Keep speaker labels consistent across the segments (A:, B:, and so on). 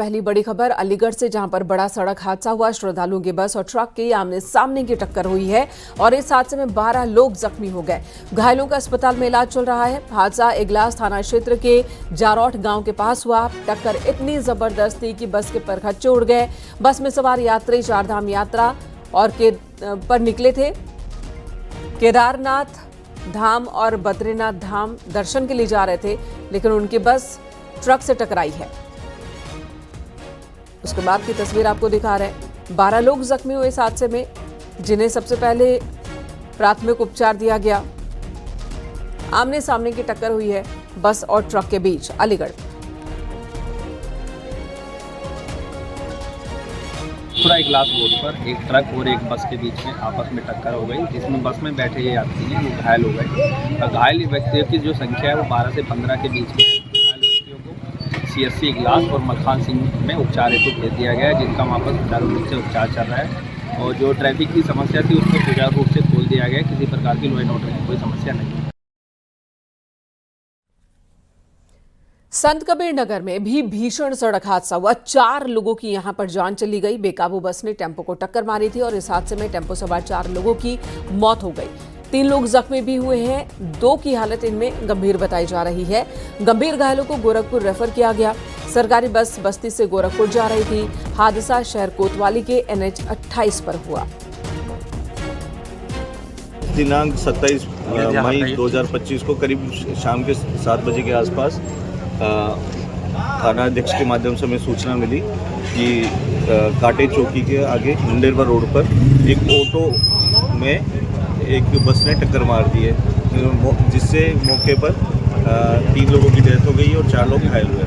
A: पहली बड़ी खबर अलीगढ़ से, जहां पर बड़ा सड़क हादसा हुआ। श्रद्धालुओं की बस और ट्रक की आमने सामने की टक्कर हुई है और इस हादसे में 12 लोग जख्मी हो गए। घायलों का अस्पताल में इलाज चल रहा है। हादसा इगलास थाना क्षेत्र के जारौट गांव के पास हुआ। टक्कर इतनी जबरदस्त थी कि बस के परखच्चे उड़ गए। बस में सवार यात्री चारधाम यात्रा और पर निकले थे। केदारनाथ धाम और बद्रीनाथ धाम दर्शन के लिए जा रहे थे, लेकिन उनकी बस ट्रक से टकराई है। उसके बाद की तस्वीर आपको दिखा रहे हैं। 12 लोग जख्मी हुए इस हादसे में, जिन्हें सबसे पहले प्राथमिक उपचार दिया गया। आमने सामने की टक्कर हुई है बस और ट्रक के बीच अलीगढ़।
B: पूरा इगलास रोड पर एक ट्रक और एक बस के बीच में आपस में टक्कर हो गई, जिसमें बस में बैठे ये यात्री हैं वो घायल हो गए। घायल व्यक्तियों की जो संख्या है वो 12 से 15 के बीच में है। घायल व्यक्तियों को CSC इगलास और मखान सिंह में उपचार हेतु भेज दिया गया है, जिनका वहाँ पर सुचारू रूप से उपचार चल रहा है। और जो ट्रैफिक की समस्या थी उसको सुचारू रूप से खोल दिया गया है। किसी प्रकार की लॉ एंड ऑर्डर की कोई समस्या नहीं है।
A: संत कबीर नगर में भी भीषण सड़क हादसा हुआ। 4 लोगों की यहां पर जान चली गई। बेकाबू बस ने टेम्पो को टक्कर मारी थी और इस हादसे में टेम्पो सवार 4 लोगों की मौत हो गई। 3 लोग जख्मी भी हुए हैं। 2 की हालत इनमें गंभीर बताई जा रही है। गंभीर घायलों को गोरखपुर रेफर किया गया। सरकारी बस बस्ती से गोरखपुर जा रही थी। हादसा शहर कोतवाली के NH 28 पर हुआ।
C: दिनांक 27 मई 2025 को करीब शाम के 7 बजे के आसपास थाना अध्यक्ष के माध्यम से हमें सूचना मिली कि काटे चौकी के आगे मुंडेरवा रोड पर एक ऑटो में एक बस ने टक्कर मार दी है, जिससे मौके पर 3 लोगों की डेथ हो गई और 4 लोग घायल हुए।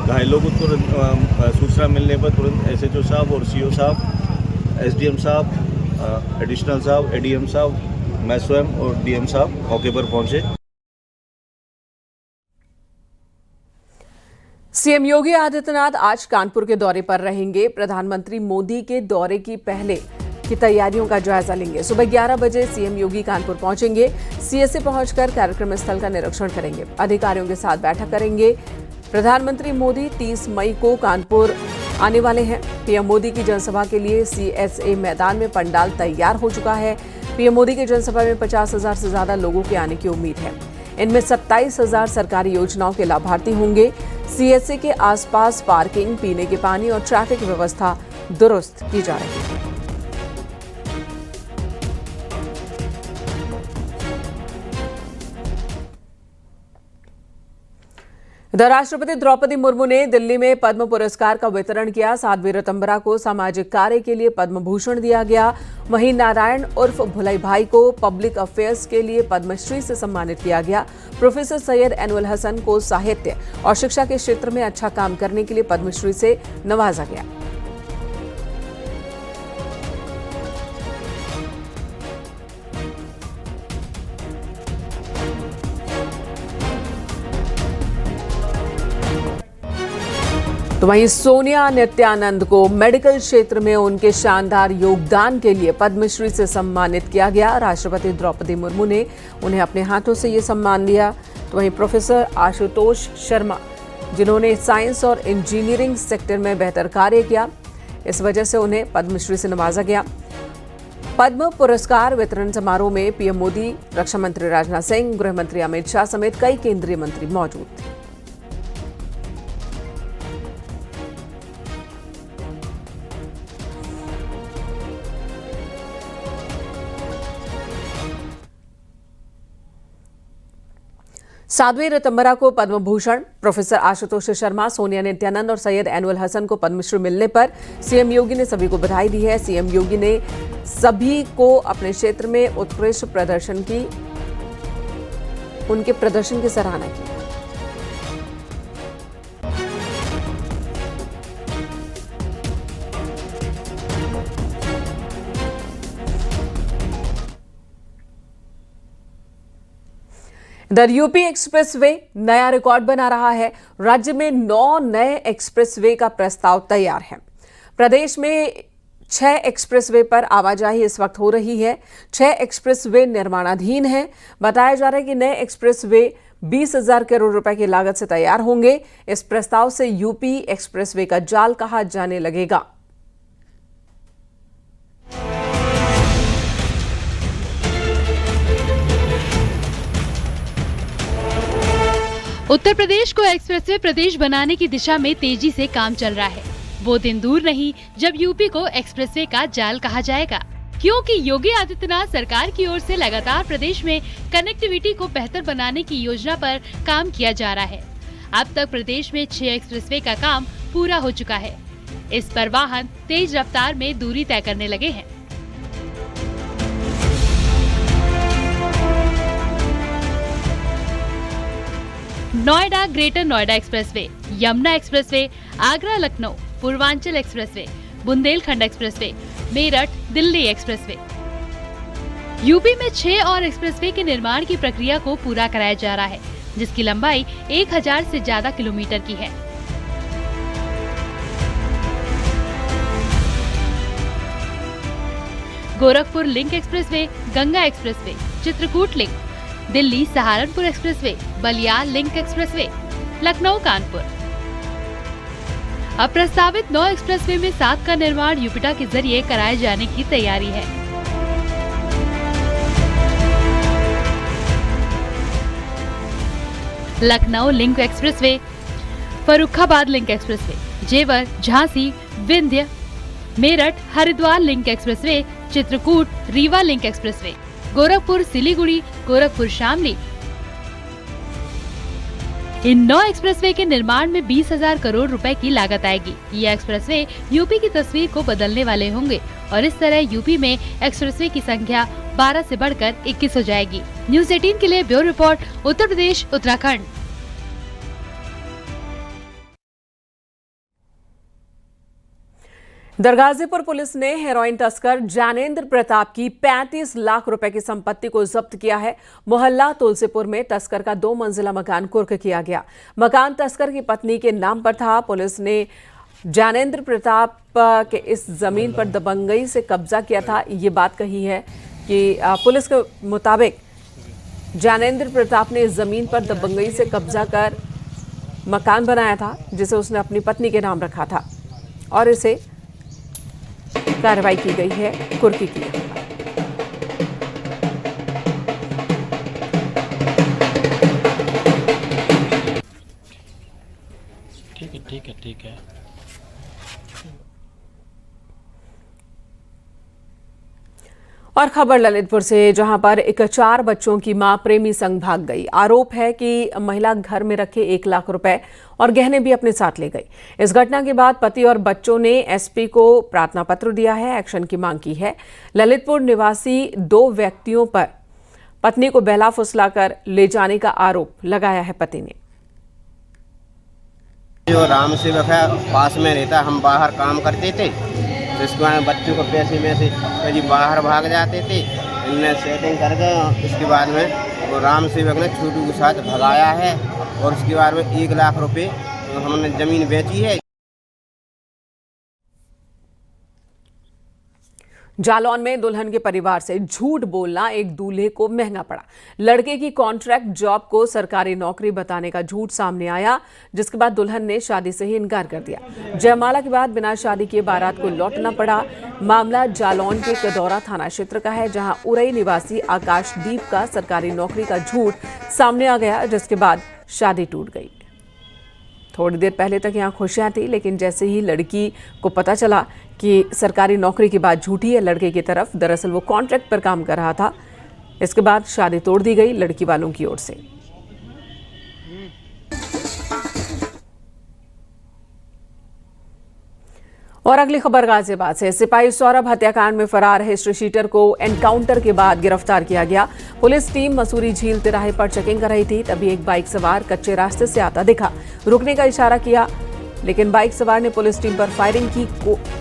C: घायलों को तुरंत सूचना मिलने पर तुरंत SHO साहब और CO साहब, SDM साहब, एडिशनल साहब, ADM साहब, मैं स्वयं और DM साहब मौके पर पहुंचे।
A: सीएम योगी आदित्यनाथ आज कानपुर के दौरे पर रहेंगे। प्रधानमंत्री मोदी के दौरे की पहले की तैयारियों का जायजा लेंगे। सुबह 11 बजे सीएम योगी कानपुर पहुंचेंगे। CSA पहुंचकर कार्यक्रम स्थल का निरीक्षण करेंगे। अधिकारियों के साथ बैठक करेंगे। प्रधानमंत्री मोदी 30 मई को कानपुर आने वाले हैं। पीएम मोदी की जनसभा के लिए CSA मैदान में पंडाल तैयार हो चुका है। पीएम मोदी की जनसभा में 50,000 से ज्यादा लोगों के आने की उम्मीद है। इनमें 27,000 सरकारी योजनाओं के लाभार्थी होंगे। CSA के आसपास पार्किंग, पीने के पानी और ट्रैफिक व्यवस्था दुरुस्त की जा रही है। राष्ट्रपति द्रौपदी मुर्मू ने दिल्ली में पद्म पुरस्कार का वितरण किया। साध्वी ऋतंबरा को सामाजिक कार्य के लिए पद्म भूषण दिया गया। वहीं नारायण उर्फ भुलाई भाई को पब्लिक अफेयर्स के लिए पद्मश्री से सम्मानित किया गया। प्रोफेसर सैयद एनुअल हसन को साहित्य और शिक्षा के क्षेत्र में अच्छा काम करने के लिए पद्मश्री से नवाजा गया। तो वहीं सोनिया नित्यानंद को मेडिकल क्षेत्र में उनके शानदार योगदान के लिए पद्मश्री से सम्मानित किया गया। राष्ट्रपति द्रौपदी मुर्मू ने उन्हें अपने हाथों से ये सम्मान दिया। तो वहीं प्रोफेसर आशुतोष शर्मा, जिन्होंने साइंस और इंजीनियरिंग सेक्टर में बेहतर कार्य किया, इस वजह से उन्हें पद्मश्री से नवाजा गया। पद्म पुरस्कार वितरण समारोह में पीएम मोदी, रक्षा मंत्री राजनाथ सिंह, गृह मंत्री अमित शाह समेत कई केंद्रीय मंत्री मौजूद थे। साध्वी ऋतंबरा को पद्म भूषण, प्रोफेसर आशुतोष शर्मा, सोनिया नित्यानंद और सैयद एनुअल हसन को पद्मश्री मिलने पर सीएम योगी ने सभी को बधाई दी है। सीएम योगी ने सभी को अपने क्षेत्र में उत्कृष्ट प्रदर्शन की, उनके प्रदर्शन की सराहना की। इधर यूपी एक्सप्रेसवे नया रिकॉर्ड बना रहा है। राज्य में 9 नए एक्सप्रेसवे का प्रस्ताव तैयार है। प्रदेश में 6 एक्सप्रेसवे पर आवाजाही इस वक्त हो रही है। 6 एक्सप्रेसवे निर्माणाधीन हैं। बताया जा रहा है कि नए एक्सप्रेसवे 20,000 करोड़ रुपए की लागत से तैयार होंगे। इस प्रस्ताव से यूपी एक्सप्रेसवे का जाल कहा जाने लगेगा।
D: उत्तर प्रदेश को एक्सप्रेसवे प्रदेश बनाने की दिशा में तेजी से काम चल रहा है। वो दिन दूर नहीं जब यूपी को एक्सप्रेसवे का जाल कहा जाएगा, क्योंकि योगी आदित्यनाथ सरकार की ओर से लगातार प्रदेश में कनेक्टिविटी को बेहतर बनाने की योजना पर काम किया जा रहा है। अब तक प्रदेश में 6 एक्सप्रेसवे का काम पूरा हो चुका है। इस पर वाहन तेज रफ्तार में दूरी तय करने लगे हैं। Noida greater Noida expressway, Yamuna expressway, Agra Lucknow Purvanchal expressway, Bundelkhand expressway, Meerut Delhi expressway. UP में 6 और एक्सप्रेसवे के निर्माण की प्रक्रिया को पूरा कराया जा रहा है, जिसकी लंबाई 1000 से ज्यादा किलोमीटर की है। Gorakhpur link expressway, Ganga expressway, Chitrakoot link, Delhi Saharanpur expressway, Ballia link expressway, Lucknow Kanpur. अब प्रस्तावित 9 एक्सप्रेसवे में 7 का निर्माण यूपिटा के जरिए कराए जाने की तैयारी है। Lucknow link expressway, Farrukhabad link expressway, Jewar Jhansi Vindhya, Meerut Haridwar link expressway, Chitrakoot Rewa link expressway, Gorakhpur Siliguri, Gorakhpur Shamli. इन 9 एक्सप्रेसवे के निर्माण में 20,000 करोड़ रुपए की लागत आएगी। ये एक्सप्रेसवे यूपी की तस्वीर को बदलने वाले होंगे और इस तरह यूपी में एक्सप्रेसवे की संख्या 12 से बढ़कर 21 हो जाएगी। न्यूज़ 18 के लिए bureau report, Uttar Pradesh Uttarakhand.
A: दरगाजीपुर police ने हेरोइन तस्कर ज्ञानेंद्र प्रताप की 35 लाख रुपए की संपत्ति को जब्त किया है। मोहल्ला तुलसीपुर में तस्कर का 2 मंजिला मकान कुर्क किया गया। मकान तस्कर की पत्नी के नाम पर था। पुलिस ने ज्ञानेंद्र प्रताप के इस जमीन पर दबंगई से कब्जा किया था। ये बात कही है कि पुलिस के मुताबिक ज्ञानेंद्र प्रताप ने इस जमीन पर दबंगई से कब्जा कर मकान बनाया था, जिसे उसने अपनी पत्नी के नाम रखा था और इसे कार्रवाई की गई है कुर्की की।
E: ठीक है।
A: और खबर ललितपुर से, जहां पर एक 4 बच्चों की मां प्रेमी संग भाग गई। आरोप है कि महिला घर में रखे 1 लाख रुपए और गहने भी अपने साथ ले गई। इस घटना के बाद पति और बच्चों ने एसपी को प्रार्थना पत्र दिया है, एक्शन की मांग की है। ललितपुर निवासी 2 व्यक्तियों पर पत्नी को बहला फुसलाकर ले जाने का आरोप लगाया है पति ने।
F: जो राम सेवक है पास में रहता, हम बाहर काम करते थे, जिसके बाद बच्चों को पैसे में से कभी बाहर भाग जाते थे। इनने सेटिंग करके उसके बाद में वो राम सेवक ने छोटू के साथ भगाया है और उसके बाद में 1 लाख रुपए हमने जमीन बेची है।
A: जालौन में दुल्हन के परिवार से झूठ बोलना एक दूल्हे को महंगा पड़ा। लड़के की कॉन्ट्रैक्ट जॉब को सरकारी नौकरी बताने का झूठ सामने आया, जिसके बाद दुल्हन ने शादी से ही इनकार कर दिया। जयमाला के बाद बिना शादी किए बारात को लौटना पड़ा। मामला जालौन के कदौरा थाना क्षेत्र का है, जहां उरई निवासी आकाशदीप का सरकारी नौकरी का झूठ सामने आ गया, जिसके बाद शादी टूट गई। थोड़ी देर पहले तक यहाँ खुशियाँ थी, लेकिन जैसे ही लड़की को पता चला कि सरकारी नौकरी की बात झूठी है लड़के की तरफ, दरअसल वो कॉन्ट्रैक्ट पर काम कर रहा था, इसके बाद शादी तोड़ दी गई लड़की वालों की ओर से। और अगली खबर गाजियाबाद से। सिपाही सौरभ हत्याकांड में फरार हिस्ट्री शीटर को एनकाउंटर के बाद गिरफ्तार किया गया। पुलिस टीम मसूरी झील तिराहे पर चेकिंग कर रही थी, तभी एक बाइक सवार कच्चे रास्ते से आता दिखा। रुकने का इशारा किया, लेकिन बाइक सवार ने पुलिस टीम पर फायरिंग की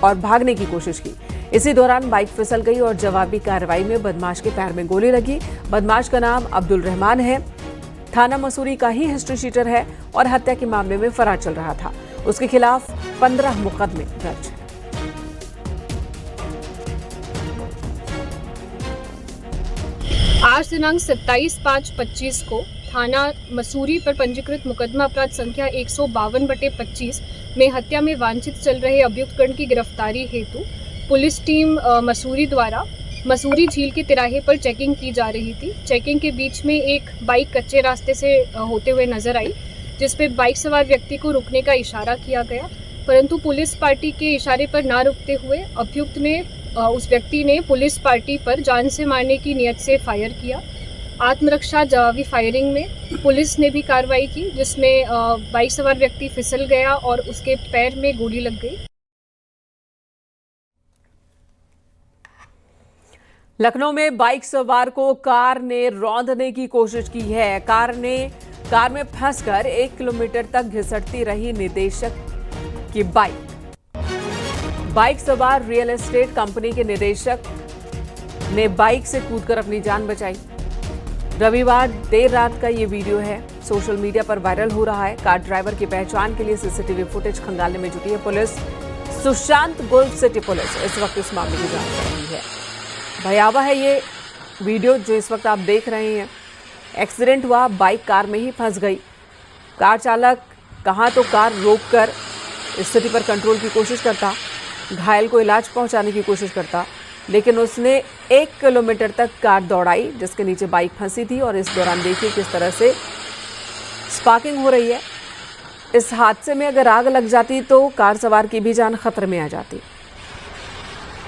A: और भागने की कोशिश की। इसी दौरान बाइक फिसल गई और जवाबी कार्रवाई में बदमाश के पैर में गोली लगी। बदमाश का नाम अब्दुल रहमान है, थाना मसूरी का ही हिस्ट्री शीटर है और हत्या के मामले में फरार चल रहा था। उसके खिलाफ 15 मुकदमे दर्ज हैं।
G: आज दिनांक 27/5/25 को थाना मसूरी पर पंजीकृत मुकदमा अपराध संख्या 152/25 में हत्या में वांछित चल रहे अभियुक्तगण की गिरफ्तारी हेतु पुलिस टीम मसूरी द्वारा मसूरी झील के तिराहे पर चेकिंग की जा रही थी। चेकिंग के बीच में एक बाइक कच्चे रास्ते से होते हुए नजर आई, जिस पे बाइक सवार व्यक्ति को रुकने का इशारा किया गया, परंतु पुलिस पार्टी के इशारे पर ना रुकते हुए अभियुक्त ने उस व्यक्ति ने पुलिस पार्टी पर जान से मारने की नियत से फायर किया। आत्मरक्षा जवाबी फायरिंग में पुलिस ने भी कार्रवाई की, जिसमें बाइक सवार व्यक्ति फिसल गया और उसके पैर में गोली लग गई।
A: लखनऊ में बाइक सवार को कार ने रौंदने की कोशिश की है। कार में फंसकर 1 किलोमीटर तक घिसटती रही निदेशक की बाइक सवार रियल एस्टेट कंपनी के निदेशक ने बाइक से कूदकर अपनी जान बचाई। रविवार देर रात का ये वीडियो है, सोशल मीडिया पर वायरल हो रहा है। कार ड्राइवर की पहचान के लिए सीसीटीवी फुटेज खंगालने में जुटी है police. Sushant Gulf city police इस वक्त इस मामले की जांच कर रही है। भयावह है ये वीडियो जो इस वक्त आप देख रहे हैं। एक्सीडेंट हुआ, बाइक कार में ही फंस गई। कार चालक कहाँ तो कार रोककर स्थिति पर कंट्रोल की कोशिश करता, घायल को इलाज पहुंचाने की कोशिश करता, लेकिन उसने 1 किलोमीटर तक कार दौड़ाई जिसके नीचे बाइक फंसी थी। और इस दौरान देखिए किस तरह से स्पार्किंग हो रही है। इस हादसे में अगर आग लग जाती तो कार सवार की भी जान खतरे में आ जाती।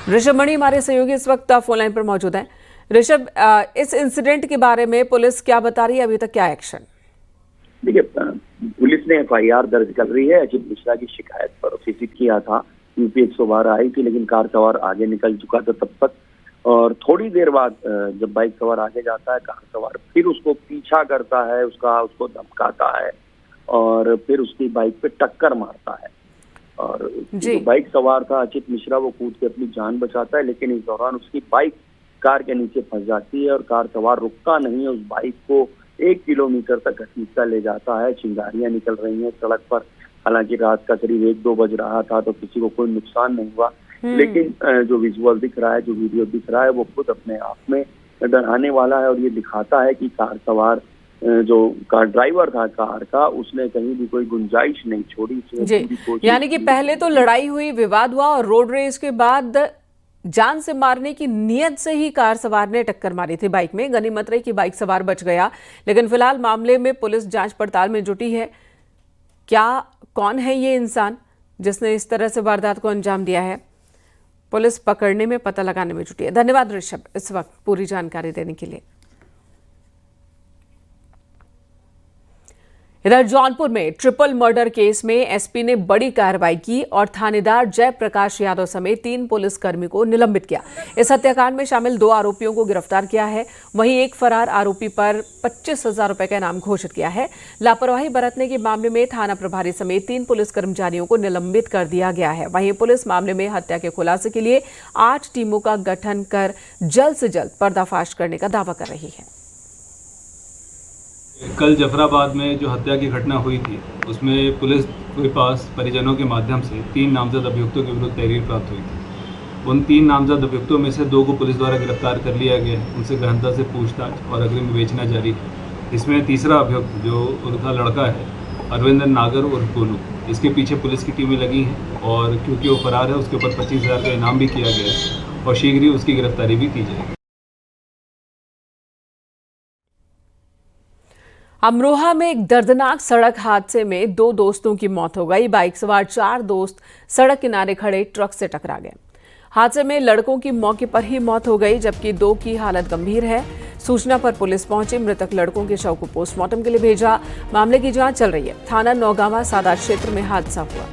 A: ऋषभ मणि हमारे सहयोगी इस वक्त फोन लाइन पर मौजूद हैं। ऋषभ, इस इंसिडेंट के बारे में पुलिस क्या बता रही है, अभी तक क्या एक्शन?
H: देखिए, पुलिस ने FIR दर्ज कर रही है। अजित मिश्रा की शिकायत पर विजिट किया था। यूपी 112 आई थी, लेकिन कार सवार आगे निकल चुका था तब तक। और थोड़ी देर बाद जब बाइक सवार आगे जाता है, कार सवार फिर उसको पीछा करता है, उसको धमकाता है और फिर उसकी बाइक पे टक्कर मारता है। और जो बाइक सवार था अजित मिश्रा, वो कूद के अपनी जान बचाता है, लेकिन इस दौरान उसकी बाइक कार के नीचे फंस जाती है और कार सवार रुकता नहीं है। उस बाइक को 1 किलोमीटर तक घसीटता ले जाता है। चिंगारियां निकल रही हैं सड़क पर। हालांकि रात का करीब 1-2 बज रहा था, तो किसी को कोई नुकसान नहीं हुआ, लेकिन जो विजुअल दिख रहा है, जो वीडियो दिख रहा है, वो खुद अपने आप में डराने वाला है। और ये दिखाता है कि कार सवार जो कार ड्राइवर था कार का, उसने कहीं भी कोई गुंजाइश नहीं छोड़ी।
A: यानी कि पहले तो लड़ाई हुई, विवाद हुआ और रोड रेस के बाद जान से मारने की नियत से ही कार सवार ने टक्कर मारी थी बाइक में। गनीमत रही कि बाइक सवार बच गया, लेकिन फिलहाल मामले में पुलिस जांच पड़ताल में जुटी है। कौन है ये इंसान जिसने इस तरह से वारदात को अंजाम दिया है, पुलिस पकड़ने में, पता लगाने में जुटी है। धन्यवाद ऋषभ इस वक्त पूरी जानकारी देने के लिए। इधर जौनपुर में ट्रिपल मर्डर केस में एसपी ने बड़ी कार्रवाई की और थानेदार जयप्रकाश यादव समेत 3 पुलिसकर्मी को निलंबित किया। इस हत्याकांड में शामिल 2 आरोपियों को गिरफ्तार किया है। वहीं एक फरार आरोपी पर 25,000 रुपए का इनाम घोषित किया है। लापरवाही बरतने के मामले में थाना प्रभारी समेत 3 पुलिस कर्मचारियों को निलंबित कर दिया गया है। वहीं पुलिस मामले में हत्या के खुलासे के लिए 8 टीमों का गठन कर जल्द से जल्द पर्दाफाश करने का दावा कर रही है।
I: कल जफराबाद में जो हत्या की घटना हुई थी, उसमें पुलिस के पास परिजनों के माध्यम से 3 नामजद अभियुक्तों के विरुद्ध तहरीर प्राप्त हुई थी। उन 3 नामजद अभियुक्तों में से 2 को पुलिस द्वारा गिरफ्तार कर लिया गया है। उनसे गहनता से पूछताछ और अग्रिम विवेचना जारी है। इसमें तीसरा अभियुक्त जो उनका लड़का है, अरविंदर नागर और गोलू, इसके पीछे पुलिस की टीमें लगी हैं और क्योंकि वो फरार है, उसके ऊपर 25,000 का इनाम भी किया गया है और शीघ्र ही उसकी गिरफ्तारी भी की जाएगी।
A: अमरोहा में एक दर्दनाक सड़क हादसे में 2 दोस्तों की मौत हो गई। बाइक सवार 4 दोस्त सड़क किनारे खड़े ट्रक से टकरा गए। हादसे में लड़कों की मौके पर ही मौत हो गई, जबकि 2 की हालत गंभीर है। सूचना पर पुलिस पहुंची, मृतक लड़कों के शव को पोस्टमार्टम के लिए भेजा। मामले की जांच चल रही है। थाना नौगावा सादा क्षेत्र में हादसा हुआ।